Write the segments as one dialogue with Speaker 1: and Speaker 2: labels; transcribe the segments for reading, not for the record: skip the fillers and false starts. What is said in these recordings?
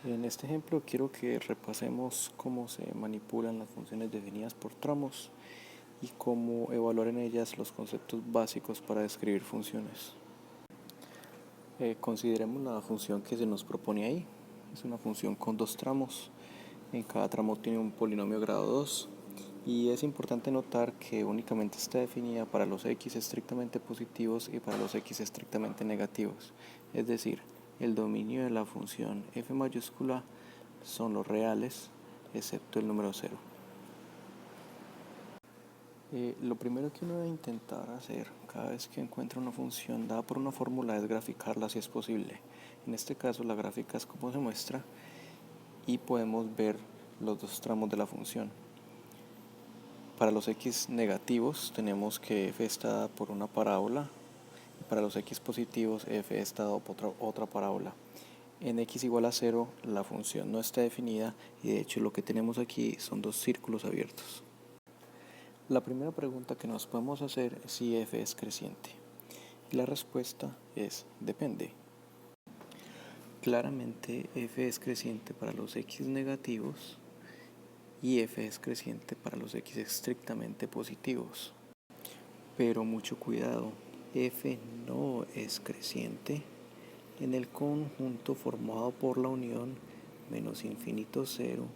Speaker 1: En este ejemplo quiero que repasemos cómo se manipulan las funciones definidas por tramos y cómo evaluar en ellas los conceptos básicos para describir funciones. Consideremos la función que se nos propone ahí. Es una función con dos tramos. En cada tramo tiene un polinomio grado 2 y es importante notar que únicamente está definida para los x estrictamente positivos y para los x estrictamente negativos. Es decir, el dominio de la función f mayúscula son los reales excepto el número 0. Lo primero que uno debe intentar hacer cada vez que encuentra una función dada por una fórmula es graficarla si es posible. En este caso la gráfica es como se muestra y podemos ver los dos tramos de la función. Para los x negativos tenemos que f está dada por una parábola y para los x positivos f está dada por otra parábola. En x igual a 0 la función no está definida y de hecho lo que tenemos aquí son dos círculos abiertos. La primera pregunta que nos podemos hacer es si f es creciente. Y la respuesta es depende. Claramente f es creciente para los x negativos y f es creciente para los x estrictamente positivos. Pero mucho cuidado, f no es creciente en el conjunto formado por la unión menos infinito 0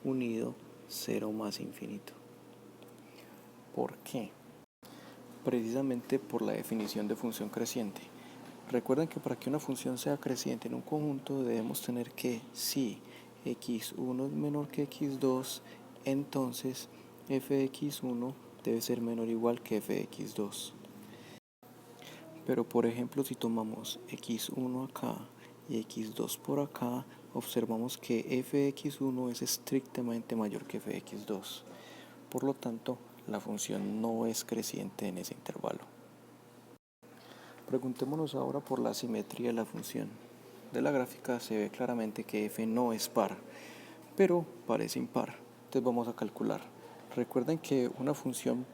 Speaker 1: unido 0 más infinito. ¿Por qué? Precisamente por la definición de función creciente. Recuerden que para que una función sea creciente en un conjunto debemos tener que si x1 es menor que x2, entonces f de x1 debe ser menor o igual que f de x2. Pero por ejemplo si tomamos x1 acá y x2 por acá, observamos que f de x1 es estrictamente mayor que f de x2. Por lo tanto, la función no es creciente en ese intervalo. Preguntémonos ahora por la simetría de la función. De la gráfica se ve claramente que f no es par, pero parece impar. Entonces vamos a calcular. Recuerden que una función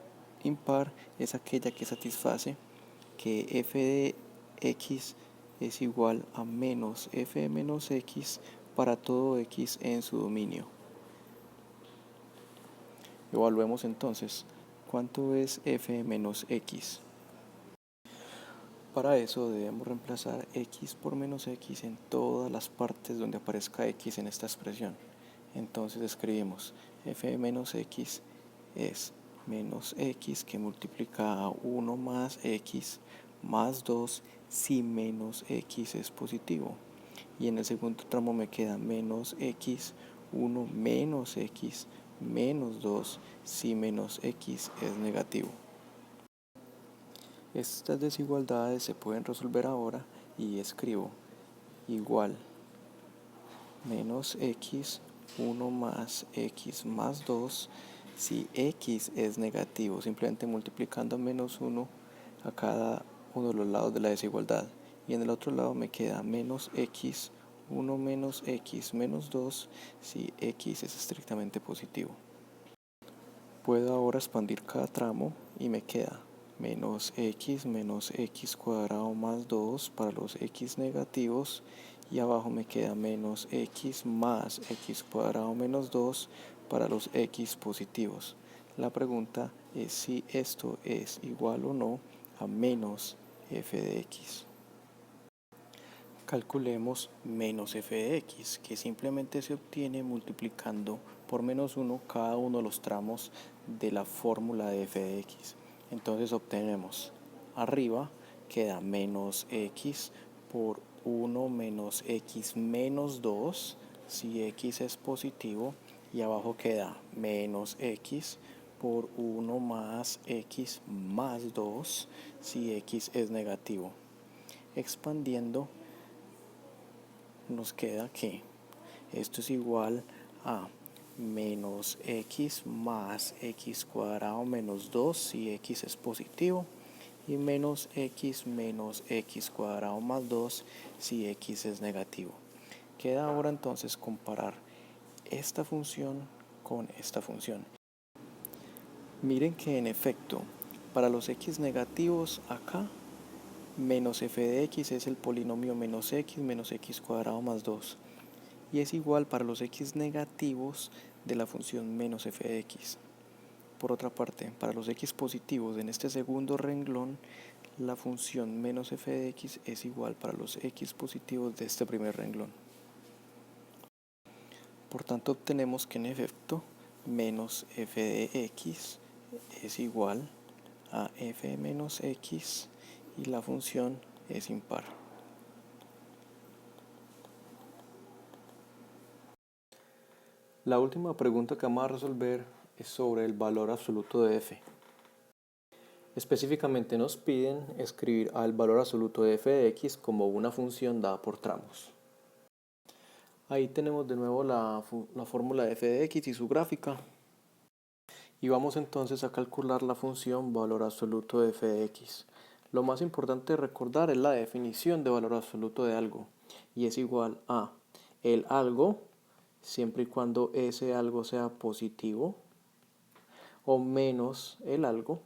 Speaker 1: impar es aquella que satisface que f de x es igual a menos f de menos x para todo x en su dominio. Evaluemos entonces, ¿cuánto es f de menos x? Para eso debemos reemplazar x por menos x en todas las partes donde aparezca x en esta expresión. Entonces escribimos f de menos x es menos x que multiplica a 1 más x más 2 si menos x es positivo. Y en el segundo tramo me queda menos x, 1 menos x menos 2 si menos x es negativo. Estas desigualdades se pueden resolver ahora y escribo igual menos x 1 más x más 2 si x es negativo, simplemente multiplicando menos 1 a cada uno de los lados de la desigualdad. Y en el otro lado me queda menos x 1 menos x menos 2 si x es estrictamente positivo. Puedo ahora expandir cada tramo y me queda menos x cuadrado más 2 para los x negativos y abajo me queda menos x más x cuadrado menos 2 para los x positivos. La pregunta es si esto es igual o no a menos f de x. Calculemos menos f de x, que simplemente se obtiene multiplicando por menos 1 cada uno de los tramos de la fórmula de f de x. Entonces obtenemos arriba queda menos x por 1 menos x menos 2 si x es positivo y abajo queda menos x por 1 más x más 2 si x es negativo. Expandiendo nos queda que esto es igual a menos x más x cuadrado menos 2 si x es positivo y menos x cuadrado más 2 si x es negativo. Queda ahora entonces comparar esta función con esta función. Miren que en efecto, para los x negativos acá, menos f de x es el polinomio menos x cuadrado más 2. y es igual para los x negativos de la función menos f de x. Por otra parte, para los x positivos en este segundo renglón, la función menos f de x es igual para los x positivos de este primer renglón. Por tanto, obtenemos que en efecto menos f de x es igual a f menos x y la función es impar. La última pregunta que vamos a resolver es sobre el valor absoluto de f. Específicamente nos piden escribir al valor absoluto de f de x como una función dada por tramos. Ahí tenemos de nuevo la fórmula de f de x y su gráfica. Y vamos entonces a calcular la función valor absoluto de f de x. Lo más importante de recordar es la definición de valor absoluto de algo. Y es igual a el algo, siempre y cuando ese algo sea positivo, o menos el algo,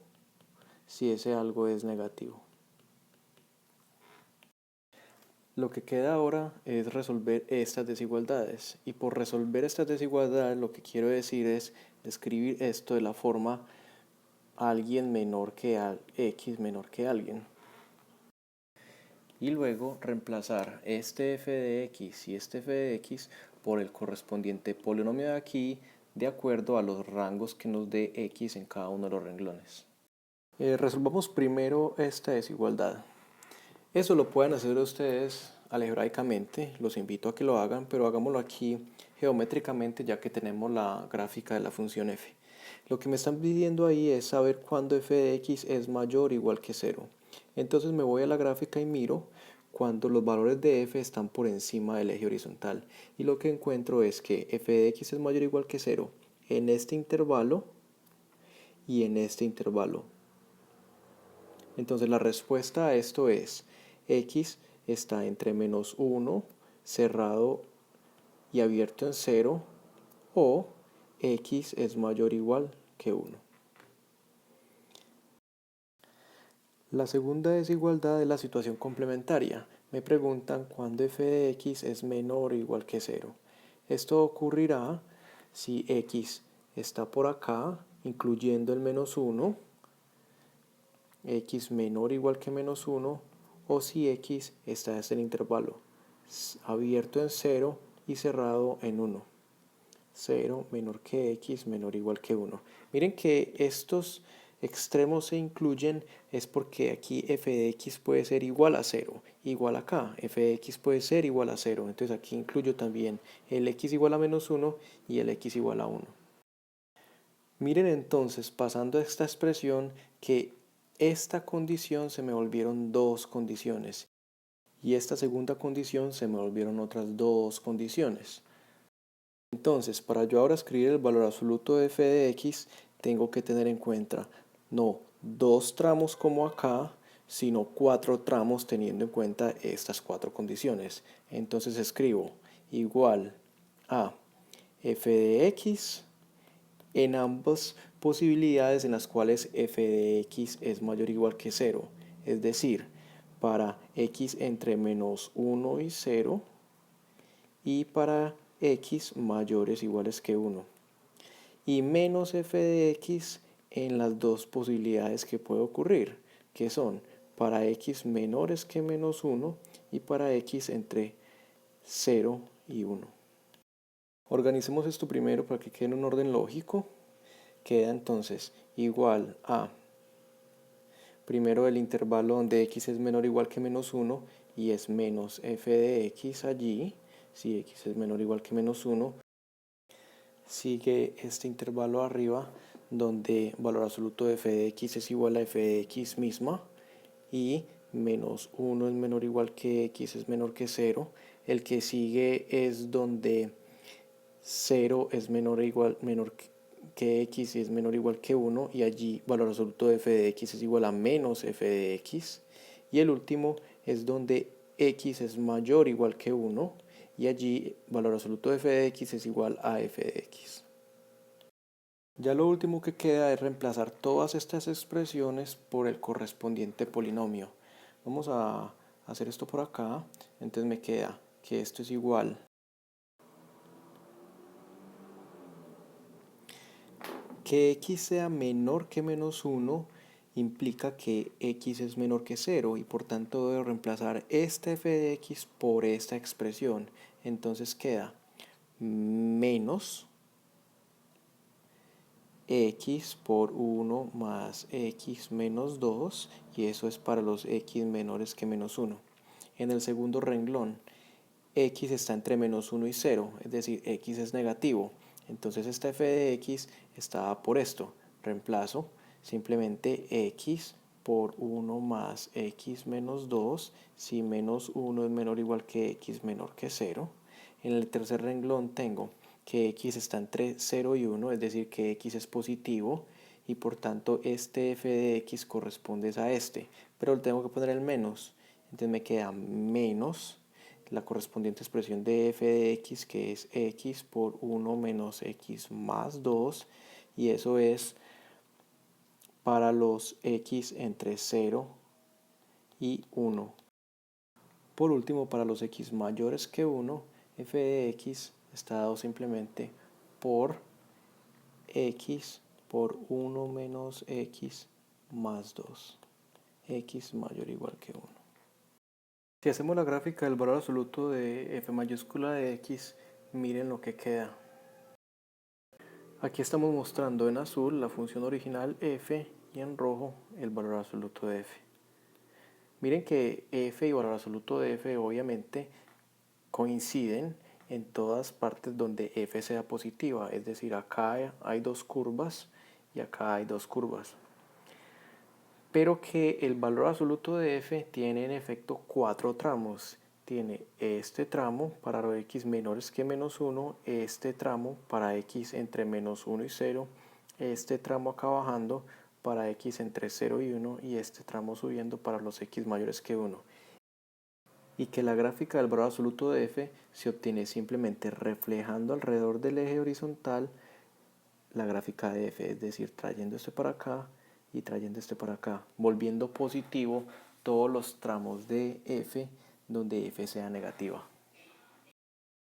Speaker 1: si ese algo es negativo. Lo que queda ahora es resolver estas desigualdades. Y por resolver estas desigualdades lo que quiero decir es escribir esto de la forma alguien menor que x menor que alguien. Y luego reemplazar este f de x y este f de x por el correspondiente polinomio de aquí de acuerdo a los rangos que nos dé x en cada uno de los renglones. Resolvamos primero esta desigualdad. Eso lo pueden hacer ustedes algebraicamente, los invito a que lo hagan, pero hagámoslo aquí geométricamente ya que tenemos la gráfica de la función f. Lo que me están pidiendo ahí es saber cuándo f de x es mayor o igual que 0. Entonces me voy a la gráfica y miro cuando los valores de f están por encima del eje horizontal. Y lo que encuentro es que f de x es mayor o igual que 0 en este intervalo y en este intervalo. Entonces la respuesta a esto es x está entre menos 1, cerrado y abierto en 0, o x es mayor o igual que 1. La segunda desigualdad es la situación complementaria. Me preguntan cuándo f de x es menor o igual que 0. Esto ocurrirá si x está por acá, incluyendo el menos 1, x menor o igual que menos 1, o si x está en el intervalo abierto en 0 y cerrado en 1. 0 menor que x menor o igual que 1. Miren que estos extremos se incluyen es porque aquí f de x puede ser igual a 0, igual acá, f de x puede ser igual a 0, entonces aquí incluyo también el x igual a menos 1 y el x igual a 1. Miren entonces, pasando a esta expresión, que esta condición se me volvieron dos condiciones y esta segunda condición se me volvieron otras dos condiciones. Entonces, para yo ahora escribir el valor absoluto de f de x, tengo que tener en cuenta no dos tramos como acá, sino cuatro tramos teniendo en cuenta estas cuatro condiciones. Entonces escribo igual a f de x en ambas posibilidades en las cuales f de x es mayor o igual que 0. Es decir, para x entre menos 1 y 0 y para x mayores o iguales que 1. Y menos f de x en las dos posibilidades que puede ocurrir, que son para x menores que menos 1 y para x entre 0 y 1. Organicemos esto primero para que quede en un orden lógico. Queda entonces igual a primero el intervalo donde x es menor o igual que menos 1 y es menos f de x allí, si x es menor o igual que menos 1. Sigue este intervalo arriba donde valor absoluto de f de x es igual a f de x misma y menos 1 es menor o igual que x es menor que 0. El que sigue es donde 0 es menor que x y es menor o igual que 1 y allí valor absoluto de f de x es igual a menos f de x. Y el último es donde x es mayor o igual que 1 y allí valor absoluto de f de x es igual a f de x. Ya lo último que queda es reemplazar todas estas expresiones por el correspondiente polinomio. Vamos a hacer esto por acá, entonces me queda que esto es igual Que x sea menor que menos 1 implica que x es menor que 0 y por tanto debo reemplazar este f de x por esta expresión. Entonces queda menos x por 1 más x menos 2 y eso es para los x menores que menos 1. En el segundo renglón, x está entre menos 1 y 0, es decir, x es negativo. Entonces esta f de x está por esto. Reemplazo simplemente x por 1 más x menos 2, si menos 1 es menor o igual que x menor que 0. En el tercer renglón tengo que x está entre 0 y 1, es decir, que x es positivo y por tanto este f de x corresponde a este, pero le tengo que poner el menos, entonces me queda menos la correspondiente expresión de f de x, que es x por 1 menos x más 2, y eso es para los x entre 0 y 1. Por último, para los x mayores que 1, f de x está dado simplemente por x por 1 menos x más 2, x mayor o igual que 1. Si hacemos la gráfica del valor absoluto de f mayúscula de x, miren lo que queda. Aquí estamos mostrando en azul la función original f y en rojo el valor absoluto de f. Miren que f y valor absoluto de f obviamente coinciden en todas partes donde f sea positiva, es decir, acá hay dos curvas y acá hay dos curvas. Pero que el valor absoluto de f tiene en efecto 4 tramos. Tiene este tramo para los x menores que menos 1, este tramo para x entre menos 1 y 0, este tramo acá bajando para x entre 0 y 1 y este tramo subiendo para los x mayores que 1. Y que la gráfica del valor absoluto de f se obtiene simplemente reflejando alrededor del eje horizontal la gráfica de f, es decir, trayendo este para acá y trayendo este para acá, volviendo positivo todos los tramos de f donde f sea negativa.